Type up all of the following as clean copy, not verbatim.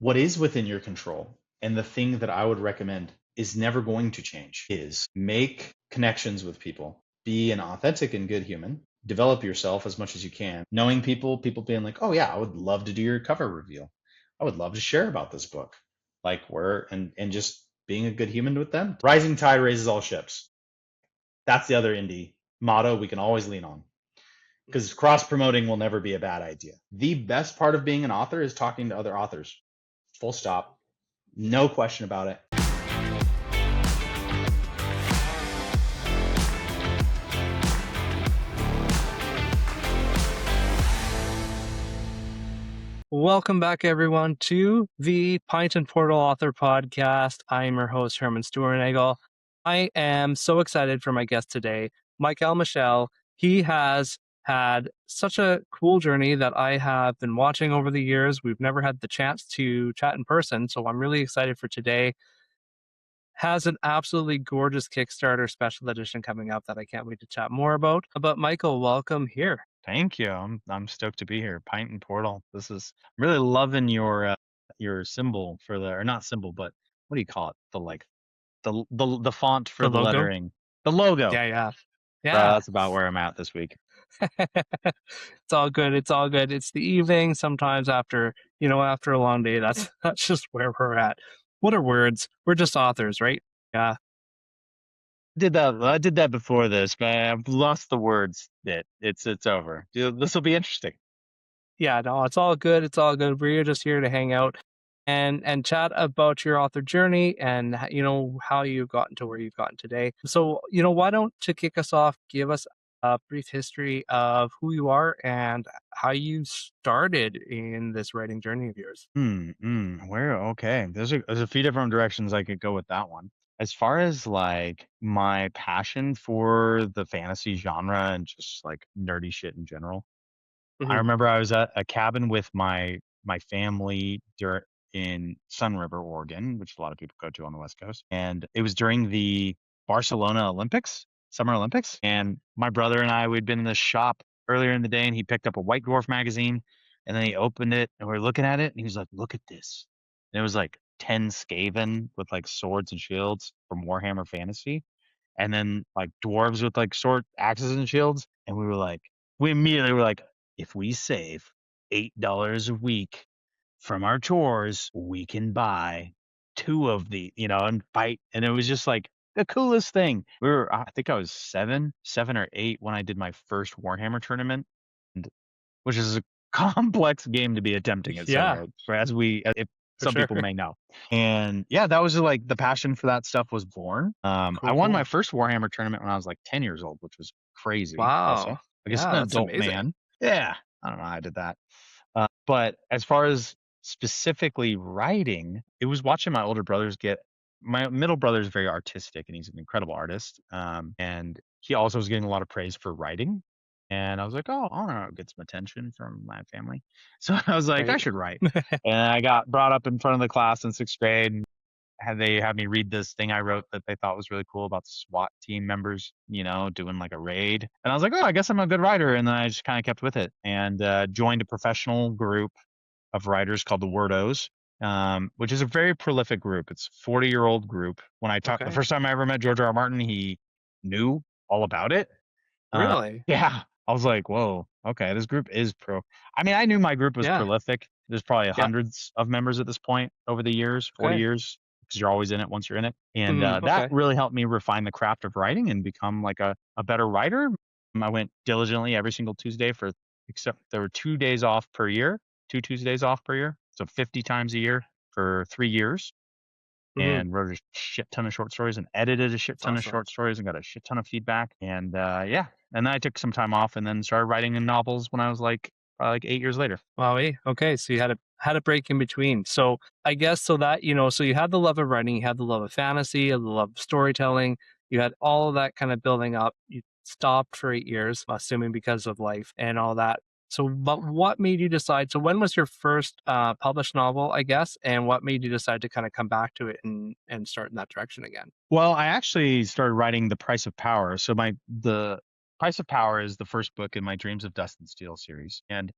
What is within your control, and the thing that I would recommend is never going to change, is make connections with people. Be an authentic and good human. Develop yourself as much as you can. Knowing people being like, oh yeah, I would love to do your cover reveal. I would love to share about this book. Like and just being a good human with them. Rising tide raises all ships. That's the other indie motto we can always lean on, because cross promoting will never be a bad idea. The best part of being an author is talking to other authors. Full stop. No question about it. Welcome back, everyone, to the Pint and Portal Author Podcast. I am your host, Herman Stuernagel. I am so excited for my guest today, Michel. He has had such a cool journey that I have been watching over the years. We've never had the chance to chat in person, so I'm really excited for today. Has an absolutely gorgeous Kickstarter special edition coming up that I can't wait to chat more about. But Michael, welcome here. Thank you. I'm stoked to be here. Pint and Portal. I'm really loving your symbol for or not symbol, but what do you call it? The font for The the logo? lettering. The logo. Yeah. That's about where I'm at this week. It's all good. It's all good. It's the evening. Sometimes after a long day, that's just where we're at. What are words? We're just authors, right? Yeah. I did that before this, but I've lost the words bit. It's over. This will be interesting. Yeah, no, it's all good. It's all good. We're just here to hang out and chat about your author journey and how you've gotten to where you've gotten today. So, why don't, to kick us off, give us a brief history of who you are and how you started in this writing journey of yours. Okay. There's a few different directions I could go with that one. As far as like my passion for the fantasy genre and just like nerdy shit in general, I remember I was at a cabin with my family in Sun River, Oregon, which a lot of people go to on the West Coast, and it was during the Barcelona Olympics, Summer Olympics, and my brother and we'd been in the shop earlier in the day, and he picked up a White Dwarf magazine, and then he opened it, and we were looking at it, and he was like, "Look at this!" And it was like 10 Skaven with like swords and shields from Warhammer Fantasy, and then like dwarves with like sword axes and shields, and we immediately were like, if we save $8 a week from our chores, we can buy 2 of and fight. And it was just like the coolest thing. I think I was 7 or 8 when I did my first Warhammer tournament, which is a complex game to be attempting at Yeah, if for some sure. people may know. And yeah, that was like the passion for that stuff was born. I won my first Warhammer tournament when I was like 10 years old, which was crazy. Also, Wow. I guess Yeah, an that's adult amazing. man. Yeah, I don't know how I did that. But as far as specifically writing, it was watching my older brothers my middle brother is very artistic and he's an incredible artist. And he also was getting a lot of praise for writing. And I was like, oh, I want to get some attention from my family. So I was like, I Right. should write. And I got brought up in front of the class in 6th grade. They had me read this thing I wrote that they thought was really cool about SWAT team members, doing like a raid. And I was like, oh, I guess I'm a good writer. And then I just kind of kept with it and joined a professional group of writers called the Wordos, which is a very prolific group. It's a 40-year-old group. When I talked, the first time I ever met George R.R. Martin, he knew all about it. Really? Yeah. I was like, whoa, okay, this group is pro. I mean, I knew my group was Yeah. prolific. There's probably hundreds of members at this point over the years, 40 Okay. years, because you're always in it once you're in it. And Okay. that really helped me refine the craft of writing and become like a better writer. I went diligently every single Tuesday except there were 2 days off per year, 2 Tuesdays off per year. So 50 times a year for 3 years. And wrote a shit ton of short stories and edited a shit ton of short stories and got a shit ton of feedback. And yeah. And then I took some time off and then started writing in novels when I was like 8 years later. Wow. Okay. So you had a break in between. So I guess so that, so you had the love of writing, you had the love of fantasy, you had the love of storytelling, you had all of that kind of building up. You stopped for 8 years, assuming because of life and all that. So, but what made you decide? So, when was your first published novel, I guess, and what made you decide to kind of come back to it and start in that direction again? Well, I actually started writing The Price of Power. So, the Price of Power is the first book in my Dreams of Dust and Steel series, and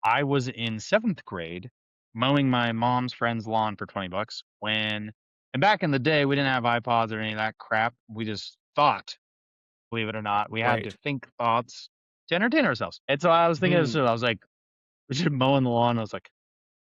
I was in 7th grade mowing my mom's friend's lawn for $20 when, and back in the day, we didn't have iPods or any of that crap. We just thought, believe it or not, we had to Right. think thoughts to entertain ourselves. And so I was thinking, Mhm. so I was like, we should mowing the lawn. I was like,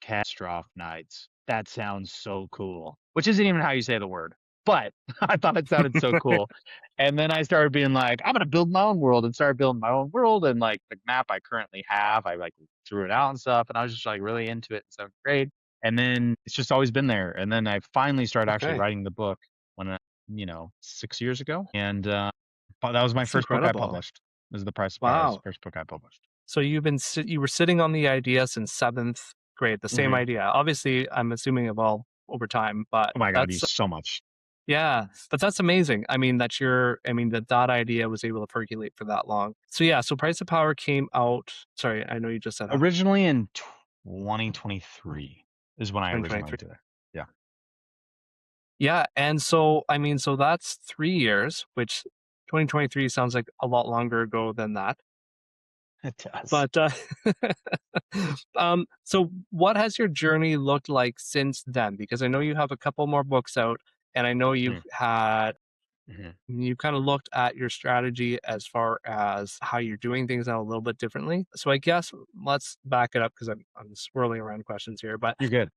catastrophe nights. That sounds so cool. Which isn't even how you say the word, but I thought it sounded so cool. And then I started being like, I'm gonna build my own world, and started building my own world. And like the map I currently have, I like threw it out and stuff, and I was just like really into it. So great. And then it's just always been there. And then I finally started actually Okay. writing the book when 6 years ago, and but that was my That's first book I incredible. published. This is The Price of Power. This is Wow. the first book I published. So you were sitting on the idea since 7th grade, the same Hmm. idea. Obviously, I'm assuming evolved over time, but Oh my God, you that's so much. yeah, but that's amazing. I mean, that idea was able to percolate for that long. So yeah, so Price of Power came out. Sorry, I know you just said Originally in 2023 is when I originally 2023. did it. Yeah, Yeah, and so so that's 3 years, which 2023 sounds like a lot longer ago than that. it does. But so what has your journey looked like since then? Because I know you have a couple more books out, and I know Mhm, mhm. you've kind of looked at your strategy as far as how you're doing things now a little bit differently. So I guess let's back it up because I'm swirling around questions here. But You're good.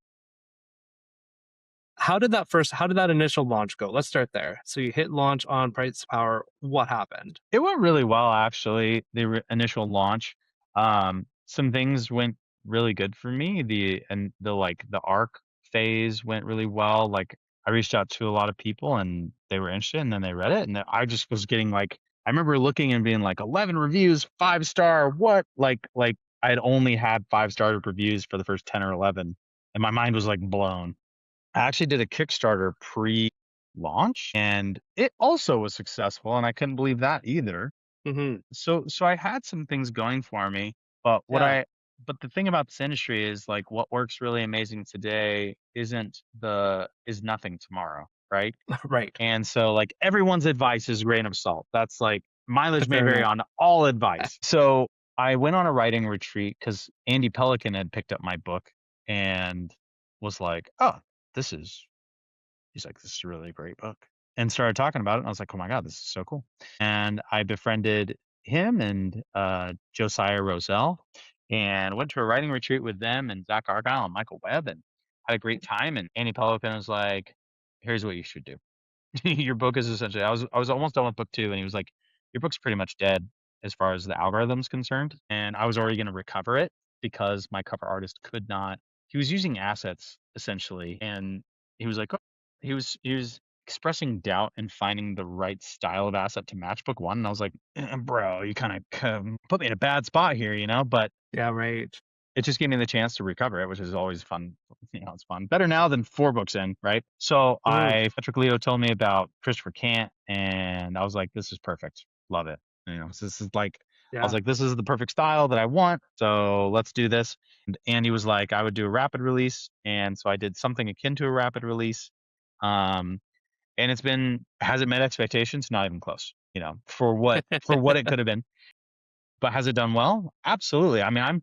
how did that initial launch go? Let's start there. So you hit launch on Price Power. What happened? It went really well, actually. The initial launch, some things went really good for me. The arc phase went really well. Like I reached out to a lot of people and they were interested, and then they read it, and then I just was getting like, I remember looking and being like 11 reviews, 5-star. What? Like I had only had 5-star reviews for the first 10 or 11, and my mind was like blown. I actually did a Kickstarter pre-launch, and it also was successful, and I couldn't believe that either. Hmm. So I had some things going for me, but Yeah. the thing about this industry is like what works really amazing today is nothing tomorrow, right? Right. And so like everyone's advice is a grain of salt. That's like mileage may Fair vary enough. on all advice. So I went on a writing retreat because Andy Pelican had picked up my book and was like, "Oh, this is," he's like, "This is a really great book," and started talking about it. And I was like, "Oh my God, this is so cool." And I befriended him and Josiah Roselle and went to a writing retreat with them and Zach Argyle and Michael Webb and had a great time. And Andy Pelican was like, "Here's what you should do." Your book is essentially, I was almost done with book 2, and he was like, "Your book's pretty much dead as far as the algorithm's concerned." And I was already going to recover it because my cover artist could not. He was using assets essentially, and he was like, oh, he was expressing doubt and finding the right style of asset to match book 1. And I was like, bro, you kind of put me in a bad spot here, But Yeah. Right. it just gave me the chance to recover it, which is always fun. It's fun. Better now than 4 books in, right? So Mhm. Patrick Leo told me about Christopher Cant, and I was like, this is perfect. Love it. So this is like, I was Yeah. like, this is the perfect style that I want. So let's do this. And Andy was like, I would do a rapid release. And so I did something akin to a rapid release. Um, and has it met expectations? Not even close, for what it could have been. But has it done well? Absolutely. I mean, I'm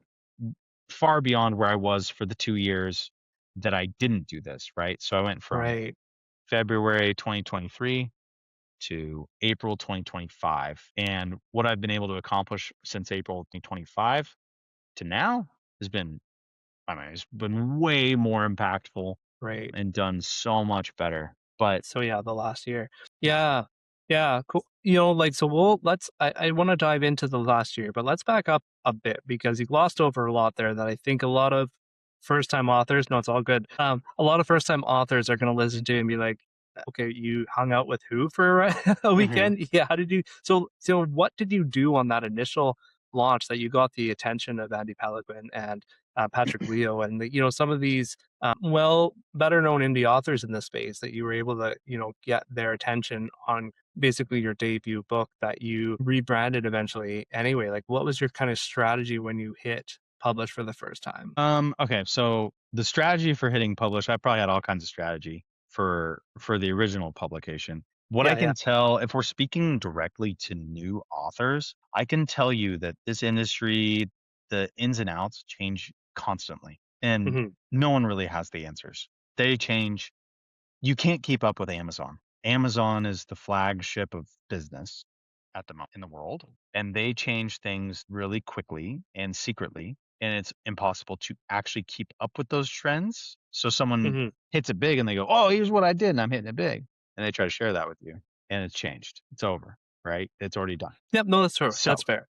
far beyond where I was for the 2 years that I didn't do this, right? So I went from Right. February 2023 to April 2025. And what I've been able to accomplish since April 2025 to now has been, I mean, it's been way more impactful Right. and done so much better. But So yeah, the last year. yeah. Yeah. Yeah. Cool. So I want to dive into the last year, but let's back up a bit because you glossed over a lot there that I think a lot of first time authors, no, it's all good. A lot of first time authors are going to listen to and be like, okay, you hung out with who for a Hmm. weekend? Yeah. How did you, so what did you do on that initial launch that you got the attention of Andy Pelican and Patrick Leo and some of these better known indie authors in this space that you were able to, get their attention on basically your debut book that you rebranded eventually anyway? Like, what was your kind of strategy when you hit publish for the first time? Okay, so the strategy for hitting publish, I probably had all kinds of strategy for the original publication. What I Yeah, yeah, can tell, if we're speaking directly to new authors, I can tell you that this industry, the ins and outs change constantly. and Mhm. no one really has the answers. They change. You can't keep up with Amazon. Amazon is the flagship of business at the moment in the world, and they change things really quickly and secretly, and it's impossible to actually keep up with those trends. So someone Mhm. hits it big and they go, "Oh, here's what I did, and I'm hitting it big," and they try to share that with you, and it's changed. It's over, right? It's already done. Yep. No, that's true. So That's fair.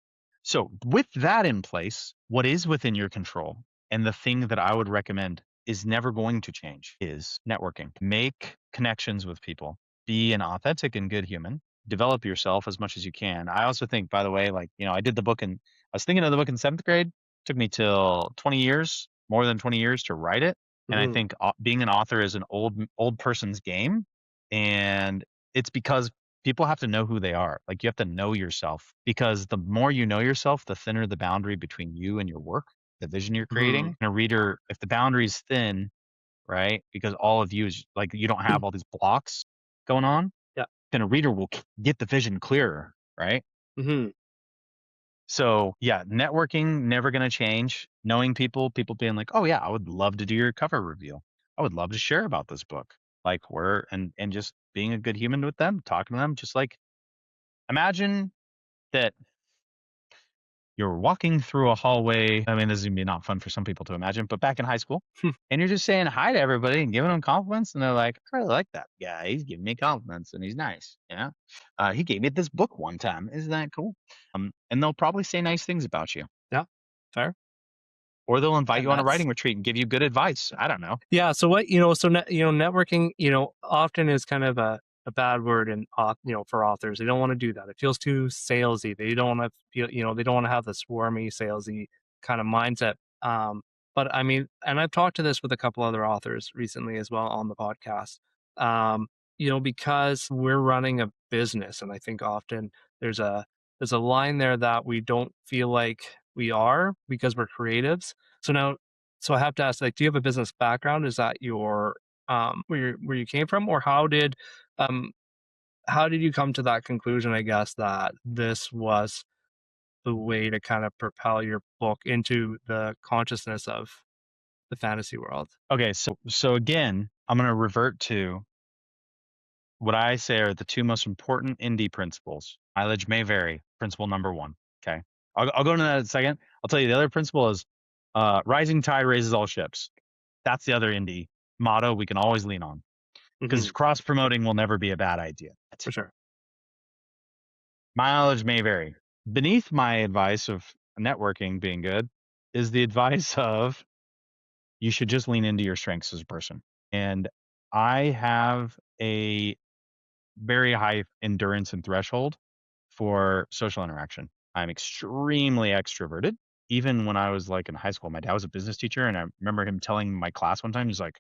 so, with that in place, what is within your control and the thing that I would recommend is never going to change is networking. Make connections with people. Be an authentic and good human. Develop yourself as much as you can. I also think, by the way, like, I did the book and I was thinking of the book in seventh grade. Took me till 20 years, more than 20 years to write it. And I Mhm. think being an author is an old person's game. And it's because people have to know who they are. Like you have to know yourself because the more you know yourself, the thinner the boundary between you and your work, the vision you're creating. Mhm. And a reader, if the boundary is thin, right, because all of you is like you don't have all these blocks going on, Yeah. then a reader will get the vision clearer, right? Mhm. So yeah, networking never going to change. Knowing people being like, oh yeah, I would love to do your cover reveal. I would love to share about this book. Like and just being a good human with them, talking to them, just like imagine that you're walking through a hallway. I mean, this is gonna be not fun for some people to imagine, but back in high school, and you're just saying hi to everybody and giving them compliments, and they're like, "I really like that guy. He's giving me compliments, and he's nice. Yeah, he gave me this book one time. Isn't that cool?" And they'll probably say nice things about you, Yeah. Fair. or they'll invite And you on a that's writing retreat and give you good advice. I don't know. yeah. So what so networking often is kind of a bad word in for authors. They don't want to do that. It feels too salesy. They don't want to feel they don't want to have the swarmy salesy kind of mindset. But I mean, and I've talked to this with a couple other authors recently as well on the podcast. Um, because we're running a business, and I think often there's a there's a line there that we don't feel like we are because we're creatives. So now so I have to ask, like, do you have a business background? Is that your where you came from, or um how did you come to that conclusion? I guess that this was the way to kind of propel your book into the consciousness of the fantasy world. Okay, so again, I'm gonna revert to what I say are the two most important indie principles. Mileage may vary. Principle number one. Okay. I'll go into that in a second. I'll tell you the other principle is rising tide raises all ships. That's the other indie motto we can always lean on because Hmm. cross promoting will never be a bad idea. For sure. Mileage may vary. Beneath my advice of networking being good is the advice of you should just lean into your strengths as a person. And I have a very high endurance and threshold for social interaction. I'm extremely extroverted. Even when I was like in high school, my dad was a business teacher, and I remember him telling my class one time, he's like,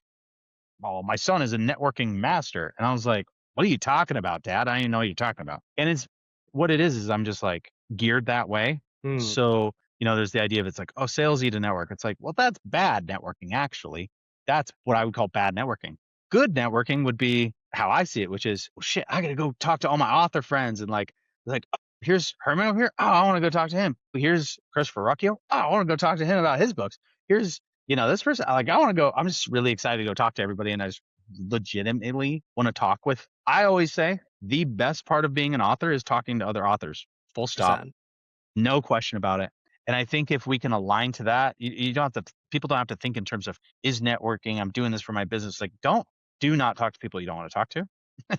"Oh, my son is a networking master," and I was like, "What are you talking about, Dad? I don't even know what you're talking about." And it's what it is I'm just like geared that way. Hmm. So there's the idea of it's like, oh, salesy to network. It's like, well, that's bad networking. Actually, that's what I would call bad networking. Good networking would be how I see it, which is, well, shit, I gotta go talk to all my author friends and like, oh, here's Herman over here. Oh, I want to go talk to him. Here's Christopher Rucchio. Oh, I want to go talk to him about his books. Here's this person, like, I want to go. I'm just really excited to go talk to everybody, and I just legitimately want to talk with. I always say the best part of being an author is talking to other authors. Full stop. 100%. No question about it. And I think if we can align to that, you don't have to, people don't have to think in terms of is networking, I'm doing this for my business. Like, do not talk to people you don't want to talk to.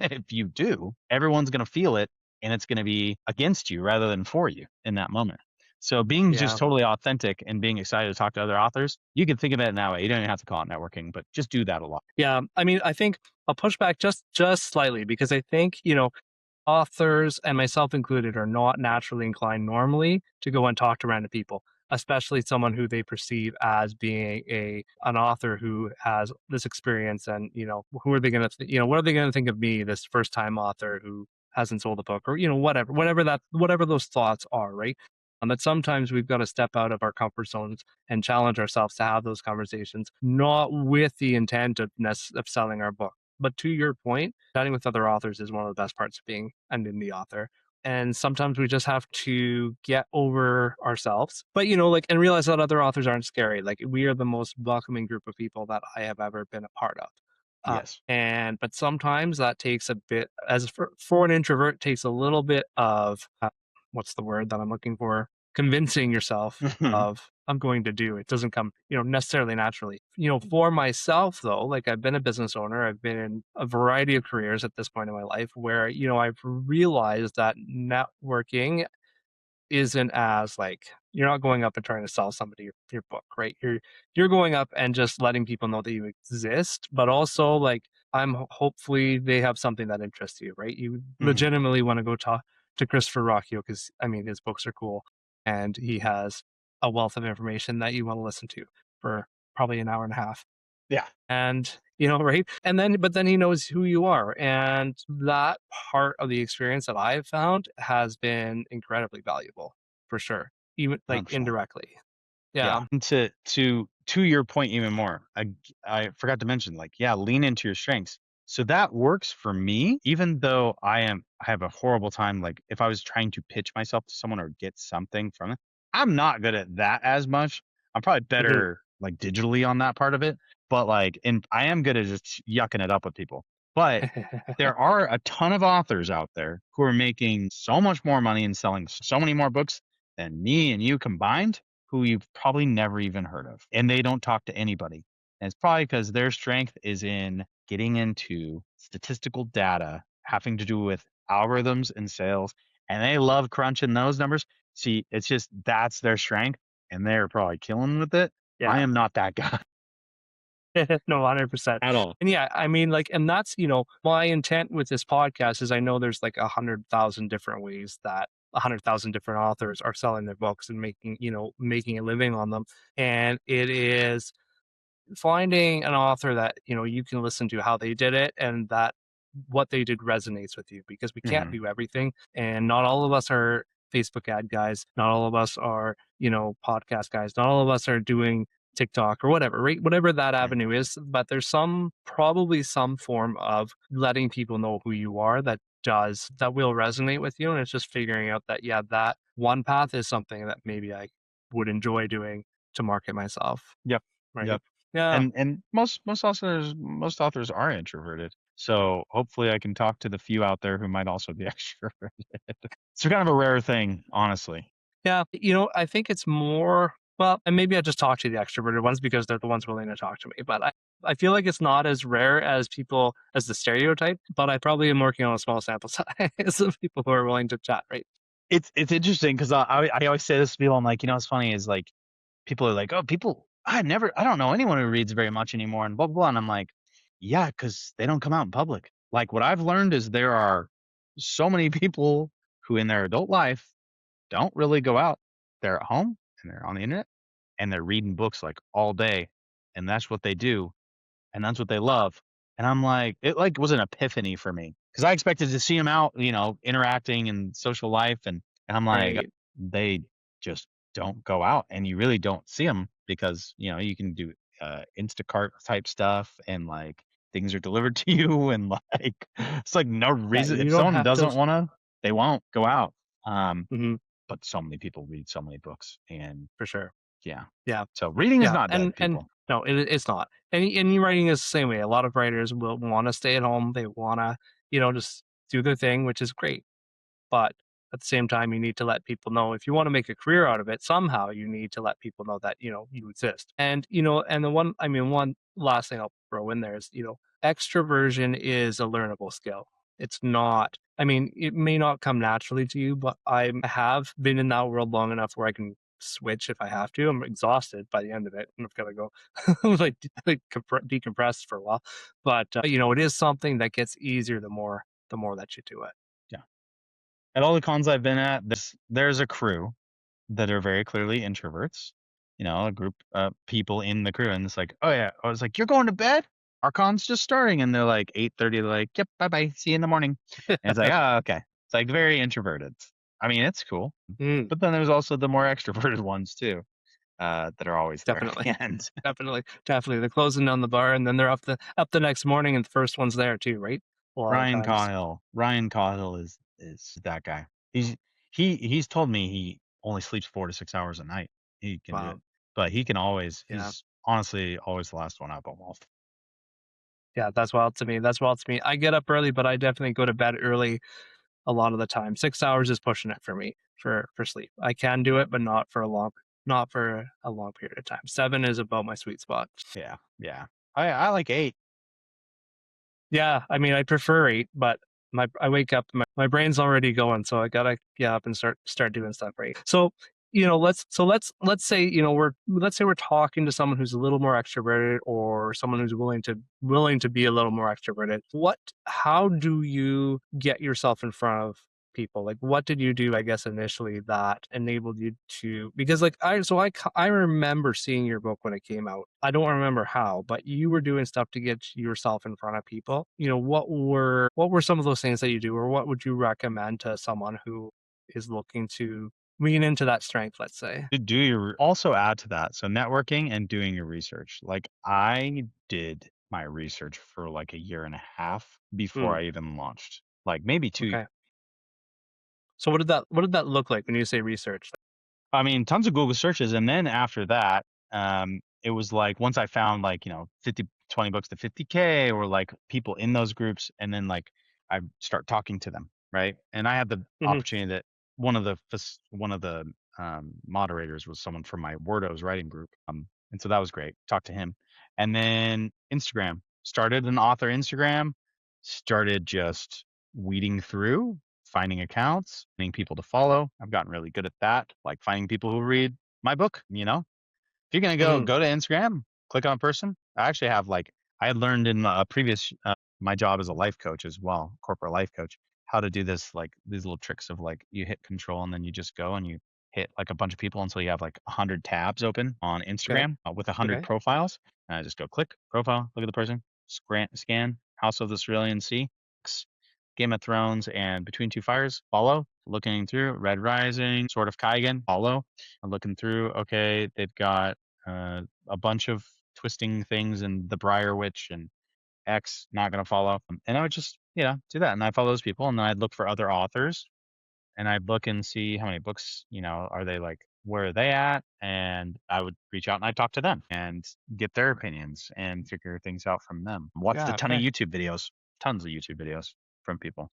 If you do, everyone's going to feel it and it's going to be against you rather than for you in that moment. So being just Yeah. totally authentic and being excited to talk to other authors, you can think of it in that way. You don't even have to call it networking, but just do that a lot. Yeah. I mean, I think I'll push back just slightly because I think, authors and myself included are not naturally inclined normally to go and talk to random people, especially someone who they perceive as being an author who has this experience. And who are they going to what are they going to think of me, this first time author who hasn't sold a book, or whatever those thoughts are, right? That sometimes we've got to step out of our comfort zones and challenge ourselves to have those conversations, not with the intent of selling our book. But to your point, chatting with other authors is one of the best parts of being an indie author. And sometimes we just have to get over ourselves, but like, and realize that other authors aren't scary. Like, we are the most welcoming group of people that I have ever been a part of. Yes. But sometimes that takes a bit, as for an introvert, takes a little bit of what's the word that I'm looking for? Convincing yourself of I'm going to do. It doesn't come, necessarily naturally. For myself though, like, I've been a business owner, I've been in a variety of careers at this point in my life where, I've realized that networking isn't as like, you're not going up and trying to sell somebody your book, right? You're going up and just letting people know that you exist, but also like, hopefully they have something that interests you, right? You legitimately want to go talk to Christopher Rocchio because I mean his books are cool and he has a wealth of information that you want to listen to for probably an hour and a half. Yeah. And right, but then he knows who you are, and that part of the experience that I've found has been incredibly valuable, for sure, even like 100%. indirectly. Yeah. Yeah. And to your point even more, I forgot to mention, like, yeah, lean into your strengths. So that works for me, even though I have a horrible time. Like, if I was trying to pitch myself to someone or get something from it, I'm not good at that as much. I'm probably Mhm. better like digitally on that part of it, but like, and I am good at just yucking it up with people. But there are a ton of authors out there who are making so much more money and selling so many more books than me and you combined, who you've probably never even heard of. And they don't talk to anybody. And it's probably because their strength is in getting into statistical data, having to do with algorithms and sales. And they love crunching those numbers. See, it's just that's their strength. And they're probably killing with it. I Yeah. am not that guy No, 100%. at all. And yeah, I mean, like, and that's, my intent with this podcast is I know there's like 100,000 different ways that 100,000 different authors are selling their books and making a living on them. And it is finding an author that you can listen to how they did it and that what they did resonates with you, because we can't Hmm. do everything, and not all of us are Facebook ad guys, not all of us are podcast guys, not all of us are doing TikTok or whatever, right? Whatever that avenue is, but there's probably some form of letting people know who you are that will resonate with you, and it's just figuring out that, yeah, that one path is something that maybe I would enjoy doing to market myself, Yep. right? Yep. Yeah. And most authors are introverted. So hopefully I can talk to the few out there who might also be extroverted. It's kind of a rare thing, honestly. Yeah. I think it's more, well, and maybe I just talk to the extroverted ones because they're the ones willing to talk to me. But I feel like it's not as rare as as the stereotype, but I probably am working on a small sample size of people who are willing to chat, right? It's interesting because I always say this to people. I'm like, what's funny is like people are like, oh, I don't know anyone who reads very much anymore and blah blah blah. And I'm like, yeah, because they don't come out in public. Like what I've learned is there are so many people who in their adult life don't really go out. They're at home and they're on the internet and they're reading books like all day, and that's what they do and that's what they love. And I'm like, it like was an epiphany for me because I expected to see them out, interacting in social life, and I'm like, Right. they just don't go out, and you really don't see them because you can do Instacart type stuff, and like things are delivered to you, and like it's like no Yeah. reason You if don't someone have to. doesn't want to, they won't go out. Um, Mhm, but so many people read so many books, and for sure. yeah, Yeah. so reading is Yeah. not dead, And people. no, it's not. And writing is the same way. A lot of writers will want to stay at home. They want to, just do their thing, which is great. But at the same time, you need to let people know, if you want to make a career out of it, somehow you need to let people know that, you exist. And, and one last thing I'll throw in there is, extroversion is a learnable skill. It's not, it may not come naturally to you, but I have been in that world long enough where I can switch if I have to. I'm exhausted by the end of it, and I've got to go decompress for a while. But, it is something that gets easier the more that you do it. Yeah. At all the cons I've been at, there's a crew that are very clearly introverts. A group of people in the crew, and it's like, oh yeah, I was like, you're going to bed? Our con's just starting, and they're like 8:30. They're like, yep, bye bye, see you in the morning. And it's like, oh okay, it's like very introverted. I mean, it's cool, Mm. but then there's also the more extroverted ones too, that are always there at Definitely. the end. Definitely. They're closing down the bar and then they're up the next morning and the first one's there too, right? A lot of times. Ryan Cahill is that guy. He's he's told me he only sleeps 4 to 6 hours a night. He can do it, Wow. but he can always. Yeah. He's honestly always the last one up almost. Yeah, that's wild to me. That's wild to me. I get up early, but I definitely go to bed early a lot of the time. 6 hours is pushing it for me for sleep. I can do it, but not for a long period of time. 7 is about my sweet spot. Yeah, yeah. I like 8. Yeah, I mean, I prefer 8, but I wake up, my brain's already going, so I gotta get up and start doing stuff right. So, let's say, let's say we're talking to someone who's a little more extroverted, or someone who's willing to be a little more extroverted. How do you get yourself in front of people? Like, what did you do, I guess, initially that enabled you to, because like I remember seeing your book when it came out. I don't remember how, but you were doing stuff to get yourself in front of people. What were some of those things that you do, or what would you recommend to someone who is looking to lean into that strength, let's say? To do your also add to that, so networking and doing your research. Like I did my research for like a year and a half before Mm, I even launched. Like maybe 2. okay. So what did that look like when you say research? I mean, tons of Google searches. And then after that, it was like once I found like, 50, 20 books to 50K or like people in those groups, and then like I start talking to them, right? And I had the Hmm. opportunity that one of the moderators was someone from my Wordos writing group. And so that was great. Talked to him. And then Instagram, started an author Instagram, started just weeding through, finding accounts, finding people to follow. I've gotten really good at that, like finding people who read my book. If you're gonna Hmm. go to Instagram, click on a person. I actually have like I had learned in a previous my job as a life coach as well, corporate life coach, how to do this, like these little tricks of like you hit control and then you just go and you hit like a bunch of people until you have like 100 tabs open on Okay. Instagram with 100 Okay. profiles. And I just go click profile, look at the person, scan House of the Cerulean Sea, Game of Thrones, and Between Two Fires, follow. Looking through Red Rising, Sword of Kaigen, follow. I'm looking through, okay, they've got a bunch of twisting things and the Briar Witch and X, not going to follow. And I would just, do that. And I follow those people, and then I'd look for other authors, and I'd look and see how many books, are they like, where are they at? And I would reach out and I'd talk to them and get their opinions and figure things out from them. Watched a Yeah. ton of Okay. YouTube videos, tons of YouTube videos from people.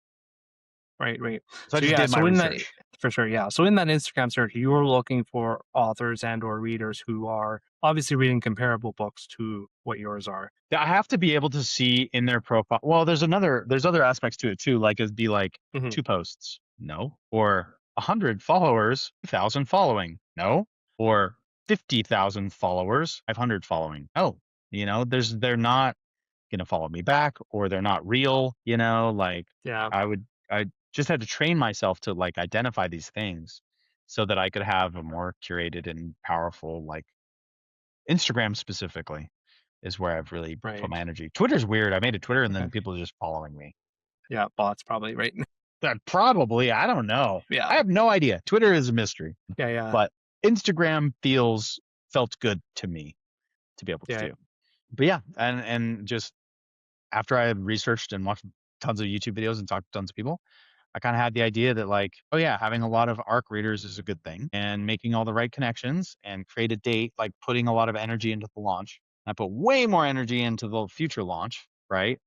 Right, right. So I So just yeah, did my so in that research. for sure, yeah. So in that Instagram search, you're looking for authors and or readers who are obviously reading comparable books to what yours are. Yeah, I have to be able to see in their profile. Well, there's other aspects to it too. Like it'd be like Hmm. 2 posts, no, or 100 followers, 2,000 following, no, or 50,000 followers, 500 following. Oh, they're not gonna follow me back, or they're not real. Like Yeah. I just had to train myself to like identify these things so that I could have a more curated and powerful like Instagram specifically is where I've really put my Right. energy. Twitter's weird. I made a Twitter and Okay. then people are just following me. Yeah. Bots probably, right? That probably, I don't know. Yeah. I have no idea. Twitter is a mystery, Yeah. Yeah. but Instagram felt good to me to be able to Yeah. do. But yeah, and just after I had researched and watched tons of YouTube videos and talked to tons of people, I kind of had the idea that like, oh yeah, having a lot of ARC readers is a good thing, and making all the right connections and create a date, like putting a lot of energy into the launch. I put way more energy into the future launch, right?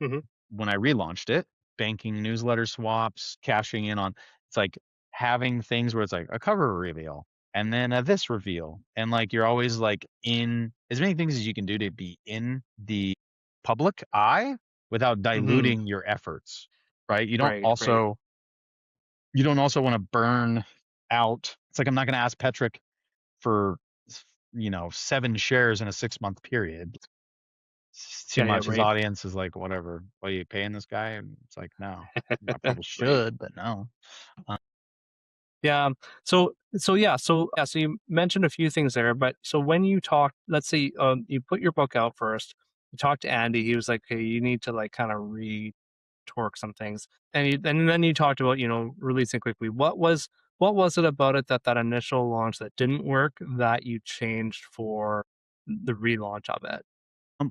Hmm. When I relaunched it, banking newsletter swaps, cashing in on it's like having things where it's like a cover reveal and then a this reveal. And like you're always like in as many things as you can do to be in the public eye without Hmm. diluting your efforts. Right. Right. Right. You don't also want to burn out. It's like I'm not gonna ask Petrick for 7 shares in a 6 month period. It's too Yeah. Yeah. much. His Right. audience is like, whatever. What are you paying this guy? And it's like, no, I probably Right. should, but no. Uh, Yeah. So you mentioned a few things there, but so when you talk, let's say you put your book out first, you talked to Andy, he was like, "Hey, you need to like kind of retorque some things," and then you talked about releasing quickly. What was it about it that initial launch that didn't work that you changed for the relaunch of it?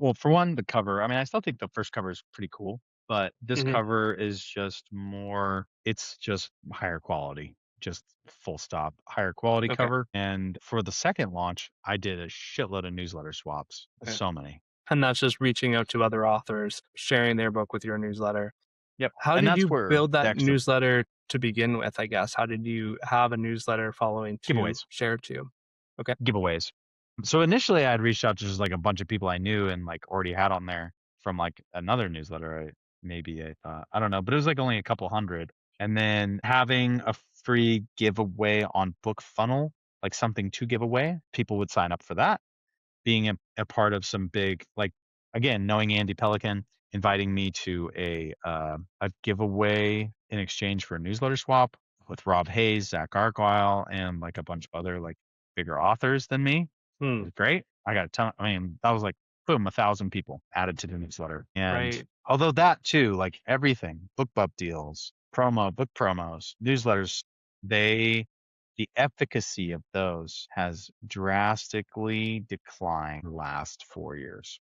well, for one, the cover. I mean, I still think the first cover is pretty cool. but this Mhm. cover is just more, it's just higher quality, just full stop, higher quality Okay. cover. And for the second launch, I did a shitload of newsletter swaps. Okay. So many. And that's just reaching out to other authors, sharing their book with your newsletter. Yep. How And did that's you where build the that extra newsletter to begin with, I guess? How did you have a newsletter following to giveaways. share to? Okay. Giveaways. So initially I had reached out to just like a bunch of people I knew and like already had on there from like another newsletter. Maybe I thought, I don't know, but it was like only a couple hundred. And then having a free giveaway on Book Funnel, like something to give away, people would sign up for that. Being a part of some big, like, again, knowing Andy Pelican, inviting me to a giveaway in exchange for a newsletter swap with Rob Hayes, Zach Argyle, and like a bunch of other like bigger authors than me. It Hmm. was great. I got a ton. I mean, that was like boom, 1,000 people added to the newsletter. And Right. although that too, like everything, book deals, book promos, newsletters, they the efficacy of those has drastically declined in the last 4 years.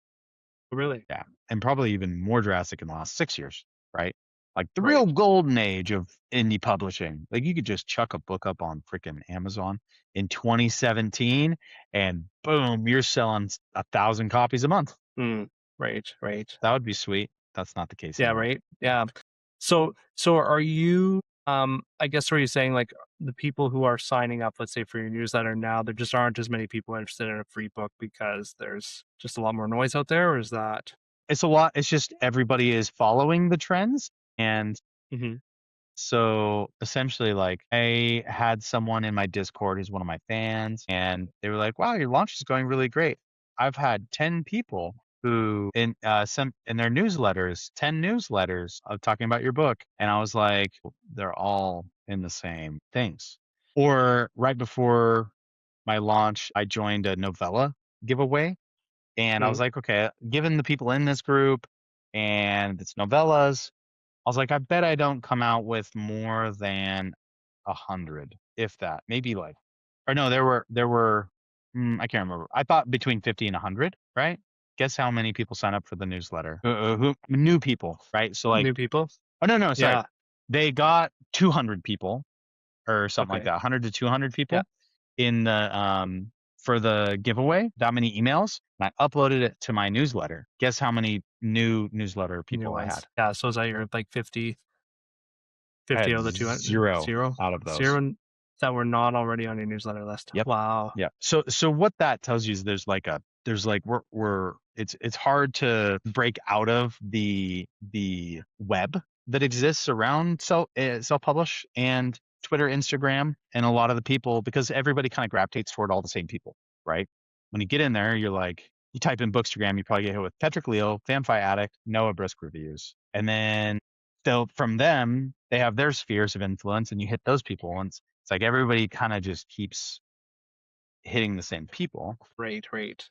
Really? Yeah. And probably even more drastic in the last 6 years, right? Like the real Right. golden age of indie publishing. Like you could just chuck a book up on freaking Amazon in 2017 and boom, you're selling 1,000 copies a month. Hmm. Right. Right. That would be sweet. That's not the case Yeah. anymore. Right. Yeah. So are you, I guess, are you saying like the people who are signing up, let's say for your newsletter now, there just aren't as many people interested in a free book because there's just a lot more noise out there, or is that? It's a lot. It's just everybody is following the trends. And Hmm. so essentially, like I had someone in my Discord who's one of my fans, and they were like, "Wow, your launch is going really great." I've had 10 people who in some in their newsletters, 10 newsletters of talking about your book, and I was like, they're all in the same things. Or right before my launch, I joined a novella giveaway, and I was like, okay, given the people in this group and it's novellas, I was like, I bet I don't come out with more than 100, if that. Maybe like, or no, there were, I can't remember. I thought between 50 and 100, right? Guess how many people sign up for the newsletter? Who new people, right? So like, New people? oh no, sorry, Yeah. they got 200 people or something like Okay. that, 100 to 200 Yeah. people in the for the giveaway. That many emails, and I uploaded it to my newsletter. Guess how many new newsletter New people I had? ones. Yeah. So is that your like 50, I 50 had out of the 200? zero Zero? out of those. Zero that were not already on your newsletter list. Yep. Wow. Yeah. So what that tells you is there's like we're it's hard to break out of the web that exists around self publish and Twitter, Instagram, and a lot of the people, because everybody kind of gravitates toward all the same people, right? When you get in there, you're like, you type in Bookstagram, you probably get hit with Patrick Leo, Fanfi Addict, Noah Brisk reviews, and then so from them they have their spheres of influence, and you hit those people, and it's like everybody kind of just keeps hitting the same people. Right. Right.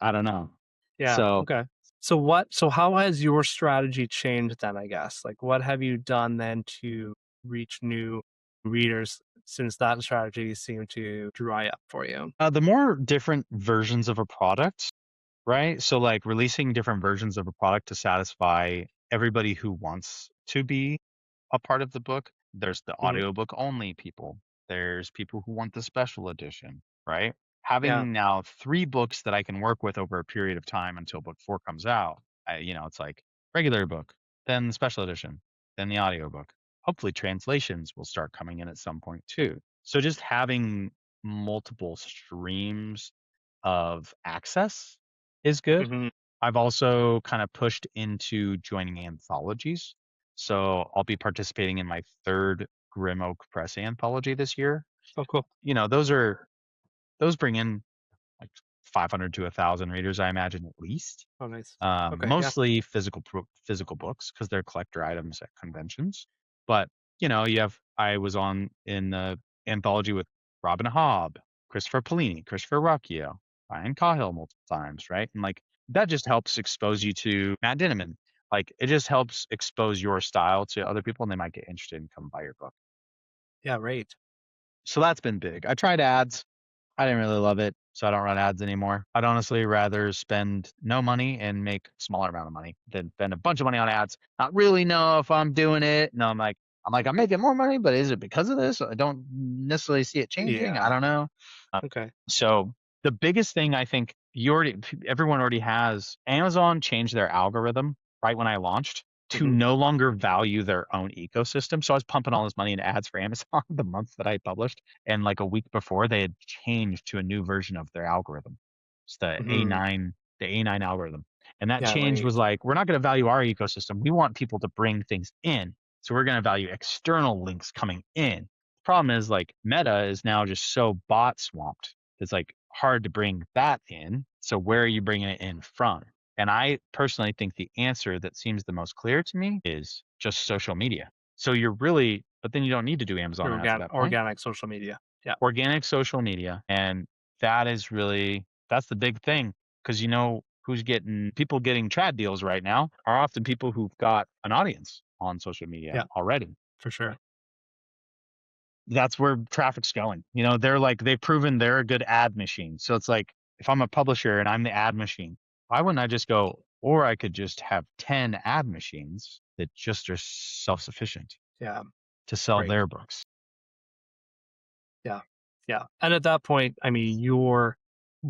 I don't know. Yeah. So Okay. So how has your strategy changed then, I guess? Like what have you done then to reach new readers since that strategy seemed to dry up for you? the more different versions of a product, right? So like releasing different versions of a product to satisfy everybody who wants to be a part of the book. There's the Hmm. audiobook only people. There's people who want the special edition, right? Yeah. Having now 3 books that I can work with over a period of time until book 4 comes out. It's like regular book, then the special edition, then the audiobook. Hopefully translations will start coming in at some point too. So just having multiple streams of access is good. Hmm. I've also kind of pushed into joining anthologies. So I'll be participating in my third Grim Oak Press anthology this year. Oh, cool. Those bring in like 500 to 1,000 readers, I imagine, at least. Oh, nice. Okay. Yeah. Mostly physical books because they're collector items at conventions. But I was on in the anthology with Robin Hobb, Christopher Paolini, Christopher Rucchio, Ryan Cahill multiple times, right? And like that just helps expose you to Matt Dinneman. Like it just helps expose your style to other people, and they might get interested and come buy your book. Yeah. Right. So that's been big. I tried ads. I didn't really love it, so I don't run ads anymore. I'd honestly rather spend no money and make a smaller amount of money than spend a bunch of money on ads. Not really know if I'm doing it. No, I'm making more money, but is it because of this? I don't necessarily see it changing. I Yeah. don't know. Okay. So the biggest thing I think everyone already has. Amazon changed their algorithm right when I launched to Mhm. no longer value their own ecosystem. So I was pumping all this money into ads for Amazon the month that I published, and like a week before, they had changed to a new version of their algorithm. It's the Mhm. A9, the A9 algorithm, and that Yeah, change right. was like, we're not going to value our ecosystem. We want people to bring things in, so we're going to value external links coming in. Problem is, like, Meta is now just so bot swamped. It's like hard to bring that in. So where are you bringing it in from? And I personally think the answer that seems the most clear to me is just social media. So but then you don't need to do Amazon Your ads at that point. organic social media. Yeah. Organic social media. And that's the big thing. Because who's people getting trad deals right now are often people who've got an audience on social media Yeah, already. for sure. That's where traffic's going. They've proven they're a good ad machine. So it's like, if I'm a publisher and I'm the ad machine, why wouldn't I just go, or I could just have 10 ad machines that just are self-sufficient Yeah. to sell Right. their books. Yeah. Yeah. And at that point, I mean, you're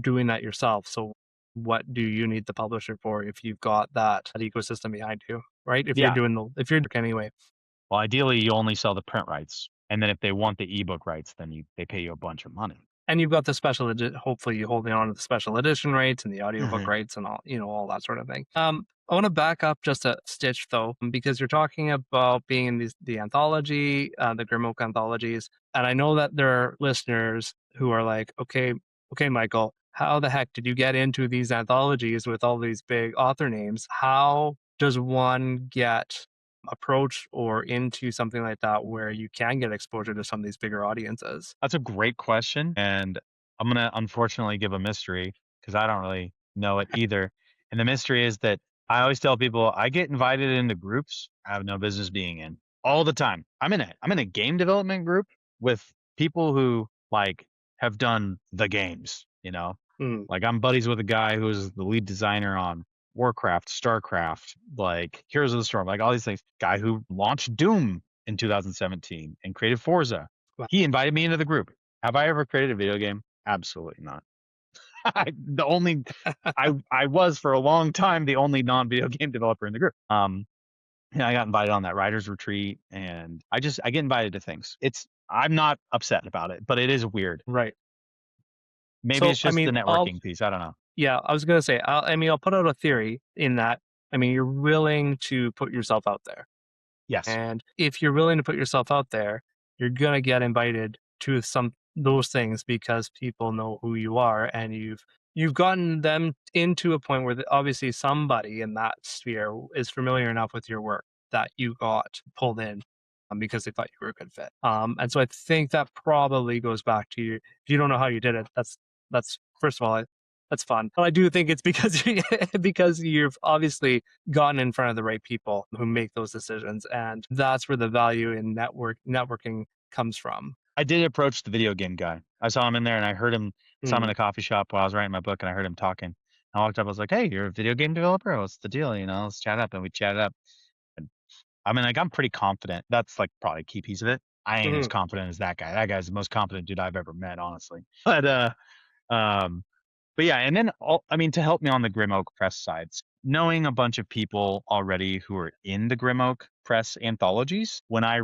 doing that yourself. So what do you need the publisher for if you've got that ecosystem behind you, right? If Yeah. if you're anyway. Well, ideally you only sell the print rights. And then if they want the ebook rights, then they pay you a bunch of money. And you've got the hopefully you holding on to the special edition rights and the audiobook Mhm. rights and all, all that sort of thing. I want to back up just a stitch though, because you're talking about being in the anthology, the Grim anthologies. And I know that there are listeners who are like, okay, Michael, how the heck did you get into these anthologies with all these big author names? How does one get approach or into something like that where you can get exposure to some of these bigger audiences? That's a great question. And I'm going to unfortunately give a mystery because I don't really know it either. And the mystery is that I always tell people I get invited into groups I have no business being in all the time. I'm in a game development group with people who like have done the games, Mm, like I'm buddies with a guy who's the lead designer on Warcraft, StarCraft, like Heroes of the Storm, like all these things. Guy who launched Doom in 2017 and created Forza. wow. He invited me into the group. Have I ever created a video game? Absolutely not. The only I was for a long time the only non-video game developer in the group. And I got invited on that writers retreat, and I get invited to things. I'm not upset about it, but it is weird. Right. Maybe So, it's I just mean, the networking piece. I don't know. yeah, I was going to say, I'll put out a theory in that, I mean, you're willing to put yourself out there. Yes. And if you're willing to put yourself out there, you're going to get invited to those things because people know who you are and you've gotten them into a point where obviously somebody in that sphere is familiar enough with your work that you got pulled in because they thought you were a good fit. And so I think that probably goes back to you. If you don't know how you did it, that's first of all, that's fun. But I do think it's because because you've obviously gotten in front of the right people who make those decisions, and that's where the value in networking comes from. I did approach the video game guy. I saw him in there and I heard him, saw him in Mm. a coffee shop while I was writing my book, and I heard him talking. I walked up, I was like, "Hey, you're a video game developer? What's the deal? Let's chat up." And we chatted up. And I mean, like, I'm pretty confident. That's like probably a key piece of it. I ain't as Mhm. confident as that guy. That guy's the most confident dude I've ever met, honestly. Um, but yeah, and then to help me on the Grim Oak Press sides, knowing a bunch of people already who are in the Grim Oak Press anthologies, when I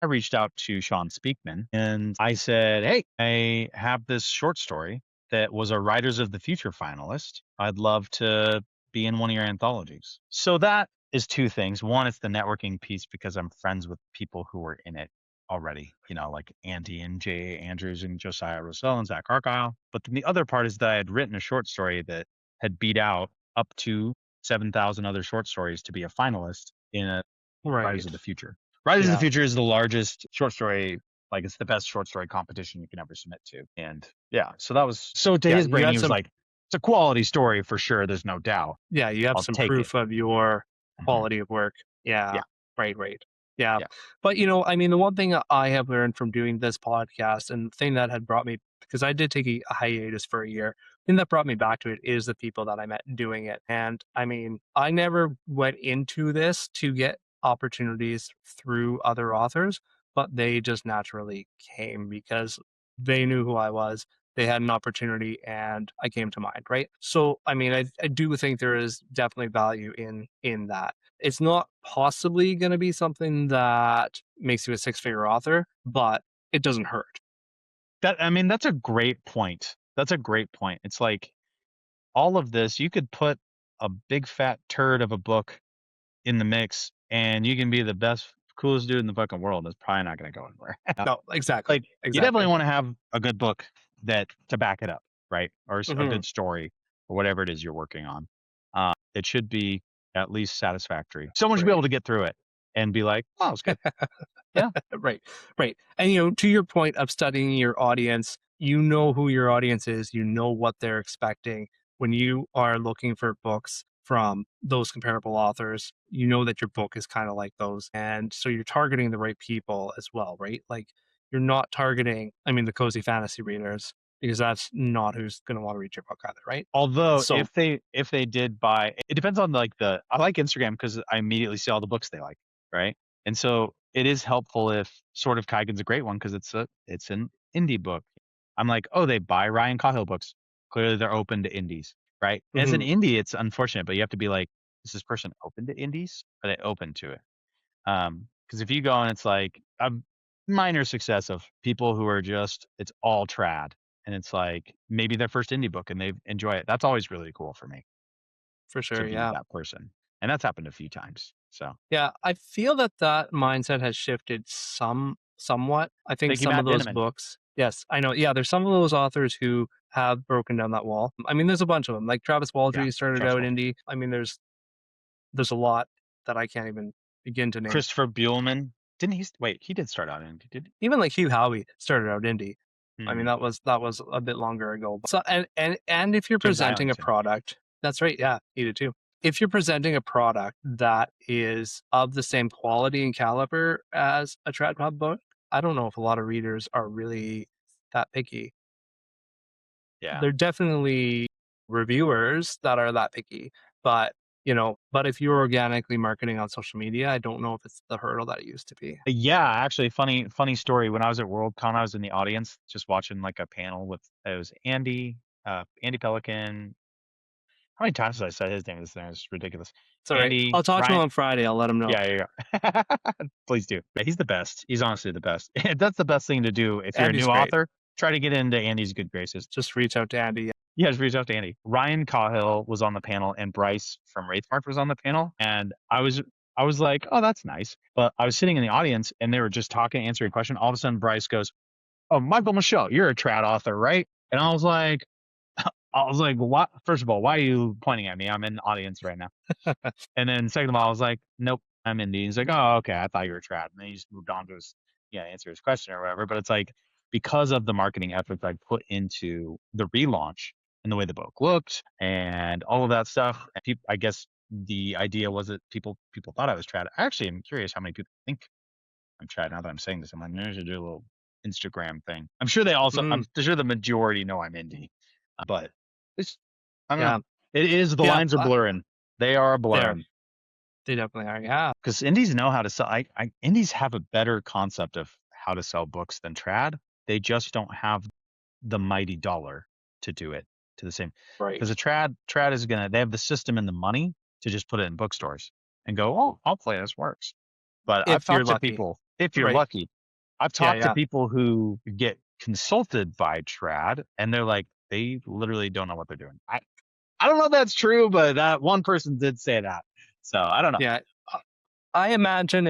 reached out to Sean Speakman and I said, "Hey, I have this short story that was a Writers of the Future finalist. I'd love to be in one of your anthologies." So that is two things. One, it's the networking piece because I'm friends with people who were in it already, like Andy and J.A. Andrews and Josiah Rossell and Zach Argyle. But then the other part is that I had written a short story that had beat out up to 7,000 other short stories to be a finalist in a Writers Right. of the Future. Writers of the Yeah. Future is the largest short story, like it's the best short story competition you can ever submit to. And yeah, so that was, so to his You brain, had he was some. like, it's a quality story for sure. There's no doubt. Yeah, you have I'll some take it. proof of your Mhm. quality of work. Yeah. Yeah. Right. Yeah. Yeah. But, I mean, the one thing I have learned from doing this podcast, and the thing that had brought me, because I did take a hiatus for a year, the thing that brought me back to it is the people that I met doing it. And I mean, I never went into this to get opportunities through other authors, but they just naturally came because they knew who I was. They had an opportunity and I came to mind, right? So, I mean, I do think there is definitely value in that. It's not possibly going to be something that makes you a six-figure author, but it doesn't hurt. I mean, that's a great point. That's a great point. It's like all of this, you could put a big fat turd of a book in the mix and you can be the best, coolest dude in the fucking world. It's probably not going to go anywhere. No, exactly. Like, you definitely Exactly. want to have a good book to back it up, right? Or a Hmm. good story or whatever it is you're working on. It should be at least satisfactory. Someone should be Right. able to get through it and be like, oh, it's good. Yeah. Right. Right. And to your point of studying your audience, you know who your audience is, you know what they're expecting. When you are looking for books from those comparable authors, you know that your book is kind of like those. And so you're targeting the right people as well, right? Like you're not targeting, I mean, the cozy fantasy readers, because that's not who's going to want to read your book either, right? Although So, if they did buy, it depends on like I like Instagram because I immediately see all the books they like, right? And so it is helpful if Sword of Kaigen's a great one because it's an indie book. I'm like, oh, they buy Ryan Cahill books. Clearly they're open to indies, right? As an mhm, indie, it's unfortunate, but you have to be like, is this person open to indies? Are they open to it? Because if you go and it's like a minor success of people who are just it's all trad, and it's like maybe their first indie book and they enjoy it. That's always really cool for me for to sure. be Yeah. that person, and that's happened a few times. So Yeah, I feel that that mindset has shifted somewhat. I think thank you, some of Matt those Dinneman. books, yes, I know. Yeah, there's some of those authors who have broken down that wall. I mean, there's a bunch of them. Like Travis Yeah, Waldry started Travis out Walton. indie. I mean, there's a lot that I can't even begin to name. Christopher Buehlman. Didn't he? Wait, he did start out in. Did he? Even like Hugh Howey started out indie. I mean, Hmm. that was a bit longer ago. So and if you're James presenting a Islington. product, that's right. Yeah, he did too. If you're presenting a product that is of the same quality and caliber as a trad pub book, I don't know if a lot of readers are really that picky. Yeah. They're definitely reviewers that are that picky, but but if you're organically marketing on social media, I don't know if it's the hurdle that it used to be. Yeah, actually, funny story. When I was at Worldcon, I was in the audience just watching like a panel with it was Andy Pelican. How many times did I say his name? This thing is ridiculous. It's all right. Andy, I'll talk to him Ryan. on Friday. I'll let him know. Yeah, yeah, yeah. Please do. Yeah, he's the best. He's honestly the best. That's the best thing to do if you're a Andy's new great. author. Try to get into Andy's good graces. Just reach out to Andy. Yeah, just reach out to Andy. Ryan Cahill was on the panel, and Bryce from Wraithmark was on the panel, and I was like, oh, that's nice. But I was sitting in the audience, and they were just talking, answering a question. All of a sudden, Bryce goes, "Oh, Michael Michel, you're a trad author, right?" And I was like, what? First of all, why are you pointing at me? I'm in the audience right now. And then second of all, I was like, nope, I'm indie. He's like, oh, okay, I thought you were trad. And then he just moved on to his, answer his question or whatever. But it's like, because of the marketing efforts I put into the relaunch and the way the book looked and all of that stuff, and I guess the idea was that people thought I was trad. I actually am curious how many people think I'm trad now that I'm saying this. I'm like, maybe I should do a little Instagram thing. I'm sure I'm Mhm. sure the majority know I'm indie, but it's, I don't know. Yeah. It is, the Yeah. lines are blurring. They are There. blurring They definitely are. Yeah. because indies know how to sell. Indies have a better concept of how to sell books than trad. They just don't have the mighty dollar to do it to the same. Because Right. a trad is they have the system and the money to just put it in bookstores and go, oh, hopefully this works. But I've If you're talked to lucky. people, if you're Right. lucky, I've Yeah. talked to Yeah. people who get consulted by trad and they're like, they literally don't know what they're doing. I don't know if that's true, but that one person did say that. So I don't know. Yeah. Uh, I imagine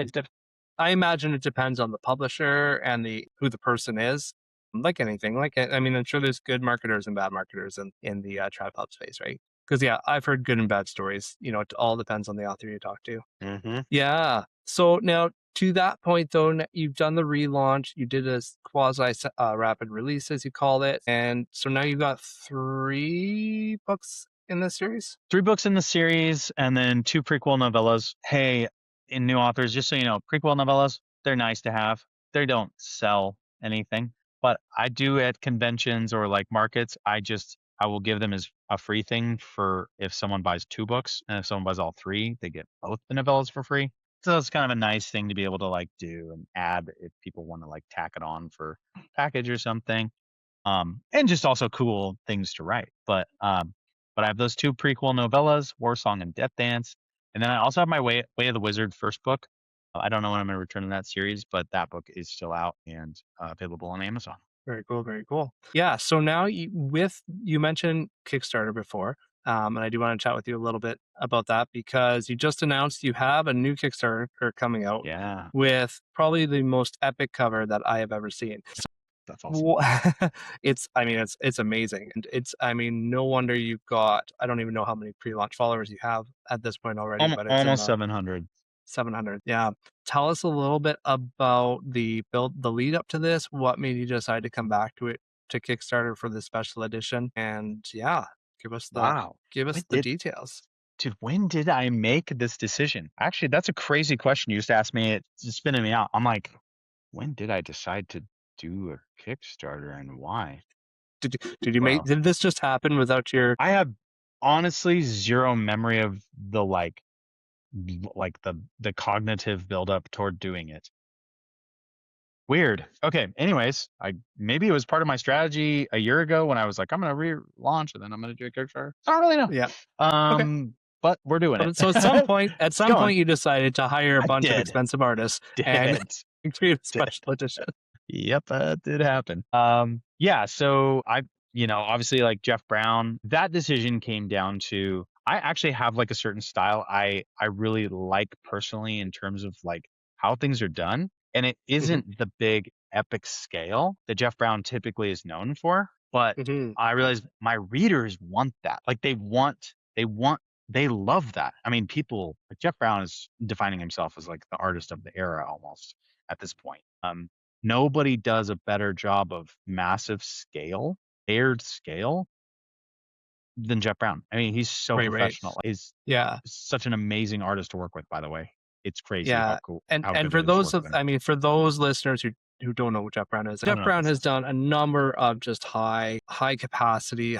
I imagine it depends on the publisher and the who the person is. Like anything, I mean, I'm sure there's good marketers and bad marketers in the trad pub space, right? Because yeah, I've heard good and bad stories. It all depends on the author you talk to. Mm-hmm. Yeah. So now to that point, though, you've done the relaunch. You did a quasi rapid release, as you call it, and so now you've got 3 books in this series. 3 books in the series and then 2 prequel novellas. Hey, in new authors, just so you know, prequel novellas, they're nice to have. They don't sell anything, but I do at conventions or like markets. I will give them as a free thing for if someone buys 2 books, and if someone buys all 3, they get both the novellas for free. So it's kind of a nice thing to be able to like do and add if people want to like tack it on for package or something. And just also cool things to write. But I have those 2 prequel novellas, War Song and Death Dance, and then I also have my Way of the Wizard first book. I don't know when I'm going to return to that series, but that book is still out and available on Amazon. Very cool. Very cool. Yeah. So now you mentioned Kickstarter before, and I do want to chat with you a little bit about that because you just announced you have a new Kickstarter coming out Yeah, with probably the most epic cover that I have ever seen. that's awesome. It's amazing, and no wonder you've got, I don't even know how many pre-launch followers you have at this point already, but it's in Almost the 700. 700. Yeah. Tell us a little bit about the lead up to this. What made you decide to come back to Kickstarter for the special edition? And yeah, give us Wow. the details. Dude, when did I make this decision? Actually, that's a crazy question. You just asked me. It's spinning me out. I'm like, when did I decide to do a Kickstarter and why? Well, Did this just happen without your I have honestly zero memory of the the cognitive buildup toward doing it. Weird. Okay. Anyways, maybe it was part of my strategy a year ago when I was like, I'm gonna relaunch and then I'm gonna do a Kickstarter. I don't really know. Yeah. Okay. But we're doing it. So at some point It's going. you decided to hire a I bunch of did. expensive artists and create a special edition. Yep, that did happen. Yeah, so obviously like Jeff Brown, that decision came down to I actually have like a certain style I really like personally in terms of like how things are done, and it isn't the big epic scale that Jeff Brown typically is known for, but I realize my readers want that. Like they love that. I mean, people like Jeff Brown is defining himself as like the artist of the era almost at this point. Nobody does a better job of massive scale, layered scale than Jeff Brown. I mean, he's so professional. He's such an amazing artist to work with, by the way. It's crazy how cool. And good for it is to those work with him. for those listeners who don't know what Jeff Brown is, Jeff Brown has done a number of just high capacity,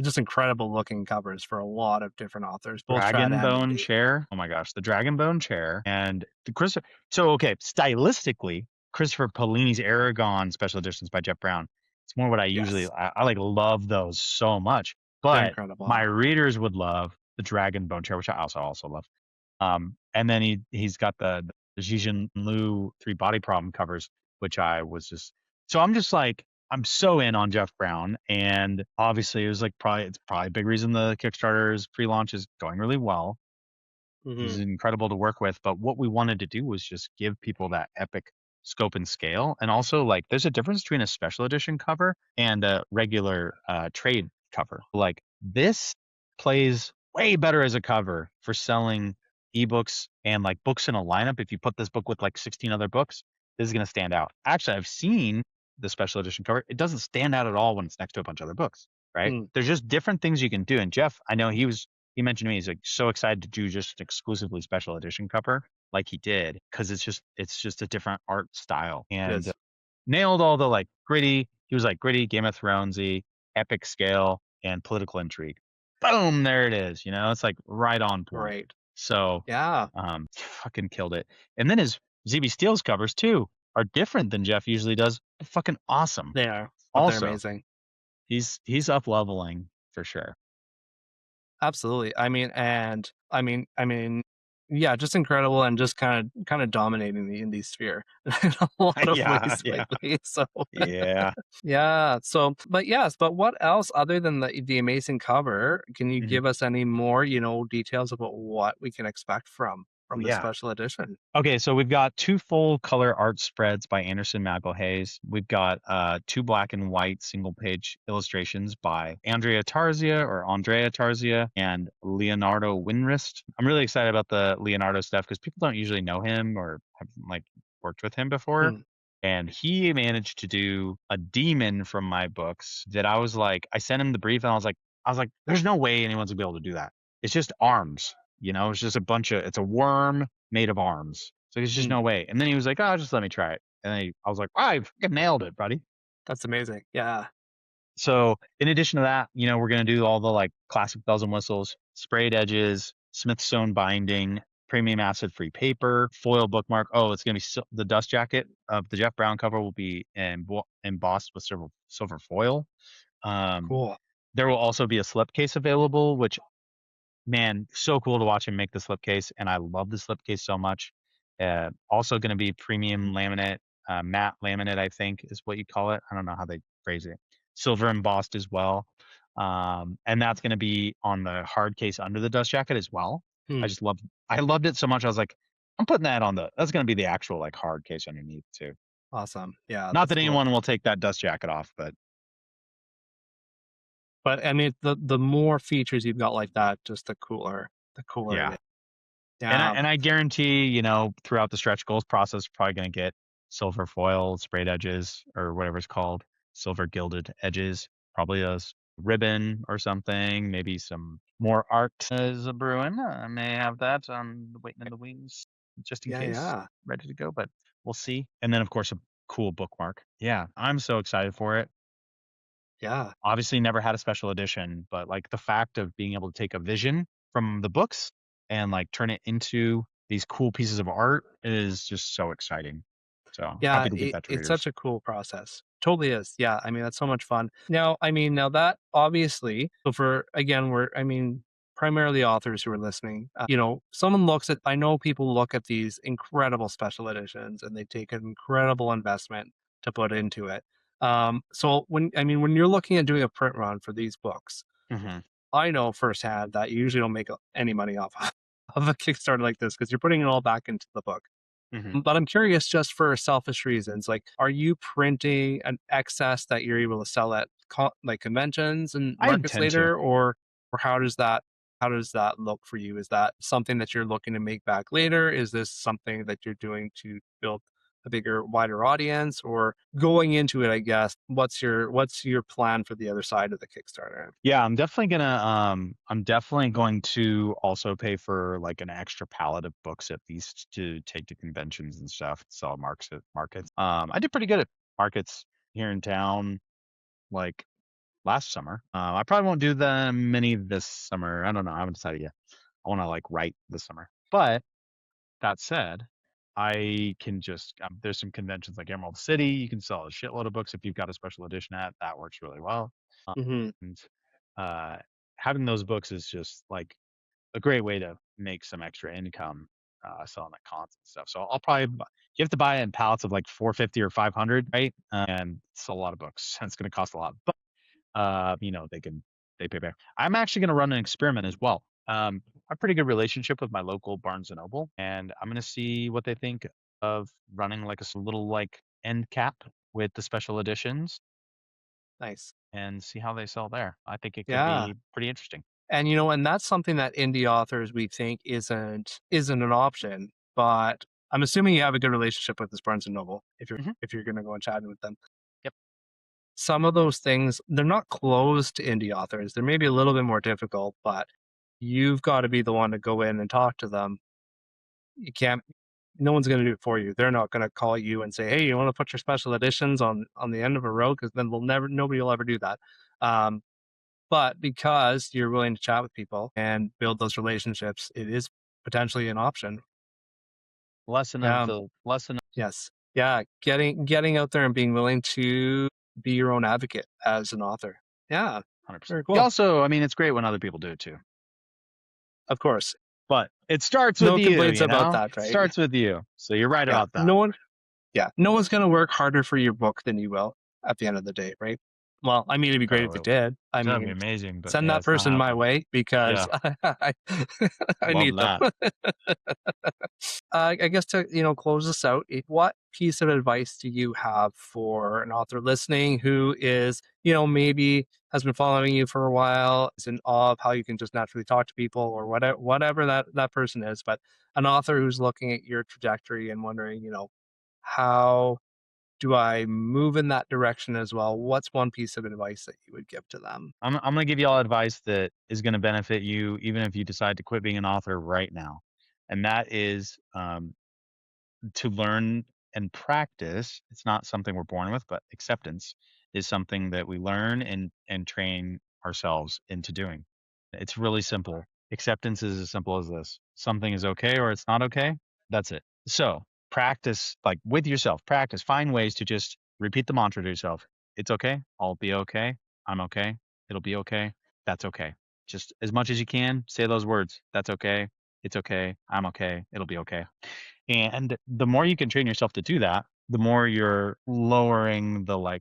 just incredible looking covers for a lot of different authors, both Dragon Bone Chair. Oh my gosh, the Dragon Bone Chair and the Christopher. So okay, stylistically, Christopher Paolini's Aragon special editions by Jeff Brown. It's more what I usually I like love those so much. But my readers would love the Dragon Bone Chair, which I also love. And then he's got the Zhijin Liu 3 body problem covers, which I was just so I'm just like I'm so in on Jeff Brown, and obviously it's probably a big reason the Kickstarter's pre-launch is going really well. He's incredible to work with, but what we wanted to do was just give people that epic scope and scale, and also like there's a difference between a special edition cover and a regular trade cover. Like this plays way better as a cover for selling ebooks and like books in a lineup. If you put this book with like 16 other books, this is going to stand out. Actually, I've seen the special edition cover. It doesn't stand out at all when it's next to a bunch of other books, right? There's just different things you can do. And Jeff, I know he mentioned to me, he's like so excited to do just exclusively special edition cover like he did, because it's just a different art style, and nailed all the like gritty. He was like gritty, Game of Thronesy, epic scale, and political intrigue. Boom, there it is. It's like right on point. Right. So fucking killed it. And then his ZB Steele's covers too are different than Jeff usually does. They're fucking awesome. They are. Also, they're amazing. He's up leveling for sure. Absolutely. Yeah, just incredible, and just kind of dominating the indie sphere in a lot of ways lately. So yeah. So, but what else other than the amazing cover? Can you give us any more, details about what we can expect from the special edition? Okay, so we've got 2 full color art spreads by Anderson Magel Hayes. We've got 2 black and white single page illustrations by Andrea Tarzia and Leonardo Winrist. I'm really excited about the Leonardo stuff because people don't usually know him or have like worked with him before. And he managed to do a demon from my books that I was like, I sent him the brief and I was like, there's no way anyone's gonna be able to do that. It's just arms. It's just it's a worm made of arms. So there's just no way. And then he was like, oh, just let me try it. And then I was like, wow, you fucking nailed it, buddy. That's amazing. Yeah. So in addition to that, we're going to do all the like classic bells and whistles, sprayed edges, Smithstone binding, premium acid free paper, foil bookmark. Oh, it's going to be the dust jacket of the Jeff Brown cover will be embossed with silver foil. Cool. There will also be a slipcase available, which, man, so cool to watch him make the slipcase. And I love the slipcase so much. Also going to be premium laminate, matte laminate, I think is what you call it. I don't know how they phrase it. Silver embossed as well. And that's going to be on the hard case under the dust jacket as well. I loved it so much. I was like, I'm putting that that's going to be the actual like hard case underneath too. Awesome. Yeah. Not that anyone will take that dust jacket off, but I mean, the more features you've got like that, just the cooler yeah. it is. Yeah. And I guarantee, throughout the stretch goals process, we're probably going to get silver foil sprayed edges or whatever it's called, silver gilded edges, probably a ribbon or something, maybe some more art is a brewing. I may have that on waiting in the wings just in case, ready to go, but we'll see. And then, of course, a cool bookmark. Yeah, I'm so excited for it. Yeah. Obviously, never had a special edition, but like the fact of being able to take a vision from the books and like turn it into these cool pieces of art is just so exciting. So yeah, happy to get that to it's readers. such a cool process. Totally is. Yeah. I mean, that's so much fun. Now that obviously, so primarily authors who are listening, someone I know people look at these incredible special editions and they take an incredible investment to put into it. So when you're looking at doing a print run for these books, I know firsthand that you usually don't make any money off of a Kickstarter like this because you're putting it all back into the book. But I'm curious, just for selfish reasons, like, are you printing an excess that you're able to sell at like conventions and markets later, or how does that look for you? Is that something that you're looking to make back later? Is this something that you're doing to build a bigger, wider audience, or going into it? I guess what's your plan for the other side of the Kickstarter? Yeah, I'm definitely going to also pay for like an extra pallet of books at least to take to conventions and stuff, sell markets. I did pretty good at markets here in town, like last summer. I probably won't do them many this summer. I don't know. I haven't decided yet. I want to like write this summer. But that said, I can just there's some conventions like Emerald City. You can sell a shitload of books if you've got a special edition at. That works really well. And having those books is just like a great way to make some extra income selling at cons and stuff. So I'll probably you have to buy it in pallets of like 450 or 500, right? And it's a lot of books. It's going to cost a lot, but they pay back. I'm actually going to run an experiment as well. I have a pretty good relationship with my local Barnes and Noble, and I'm going to see what they think of running like a little like end cap with the special editions. Nice. And see how they sell there. I think it could Yeah. be pretty interesting. And and that's something that indie authors we think isn't an option. But I'm assuming you have a good relationship with this Barnes and Noble if you're going to go and chat with them. Yep. Some of those things, they're not closed to indie authors. They're maybe a little bit more difficult, but you've got to be the one to go in and talk to them. You can't. No one's going to do it for you. They're not going to call you and say, "Hey, you want to put your special editions on the end of a row?" Because then nobody will ever do that. But because you're willing to chat with people and build those relationships, it is potentially an option. Lesson. Yes. Yeah. Getting out there and being willing to be your own advocate as an author. Yeah. 100%. Very cool. Also, I mean, it's great when other people do it too. Of course. But it starts with no you. Complaints about that, It right? starts with you. So you're right about that. No one's going to work harder for your book than you will at the end of the day, right? Well, I mean, it'd be great if it did. I mean, that'd be amazing. But send that person my way because I need that. I guess to close this out, what piece of advice do you have for an author listening who is maybe has been following you for a while, is in awe of how you can just naturally talk to people or whatever that person is, but an author who's looking at your trajectory and wondering how do I move in that direction as well? What's one piece of advice that you would give to them? I'm going to give you all advice that is going to benefit you, even if you decide to quit being an author right now. And that is to learn and practice. It's not something we're born with, but acceptance is something that we learn and train ourselves into doing. It's really simple. Acceptance is as simple as this. Something is okay or it's not okay. That's it. So practice, like with yourself, practice, find ways to just repeat the mantra to yourself. It's okay. I'll be okay. I'm okay. It'll be okay. That's okay. Just as much as you can, say those words. That's okay. It's okay. I'm okay. It'll be okay. And the more you can train yourself to do that, the more you're lowering the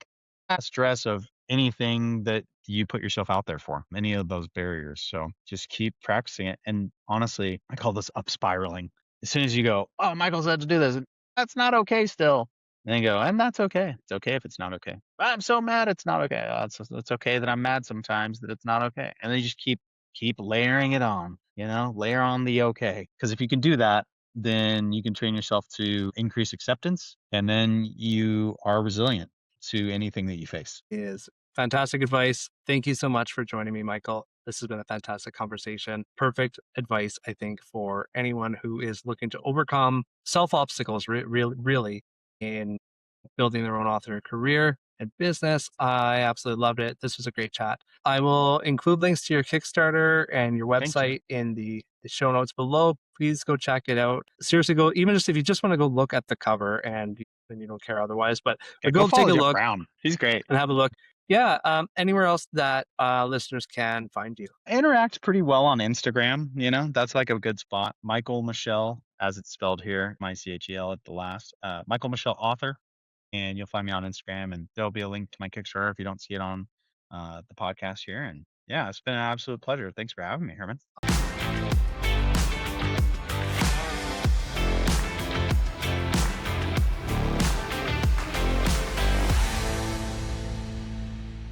stress of anything that you put yourself out there for, any of those barriers. So just keep practicing it. And honestly, I call this up spiraling. As soon as you go, oh, Michael said to do this, that's not okay still. And then you go, and that's okay. It's okay if it's not okay. I'm so mad it's not okay. Oh, it's okay that I'm mad sometimes that it's not okay. And then you just keep layering it on, layer on the okay. Because if you can do that, then you can train yourself to increase acceptance, and then you are resilient to anything that you face. Is fantastic advice. Thank you so much for joining me, Michael. This has been a fantastic conversation. Perfect advice, I think, for anyone who is looking to overcome self-obstacles, really, in building their own author career and business. I absolutely loved it. This was a great chat. I will include links to your Kickstarter and your Thank you. website in the show notes below. Please go check it out. Seriously, go, even just if you just want to go look at the cover and then you don't care otherwise, but go follow take a Jeff look Brown. He's great. and have a look. Yeah. Anywhere else that listeners can find you? I interact pretty well on Instagram. That's like a good spot. Michael Michel, as it's spelled here, Michel at the last. Michael Michel author. And you'll find me on Instagram, and there'll be a link to my Kickstarter if you don't see it on the podcast here. And yeah, it's been an absolute pleasure. Thanks for having me, Herman.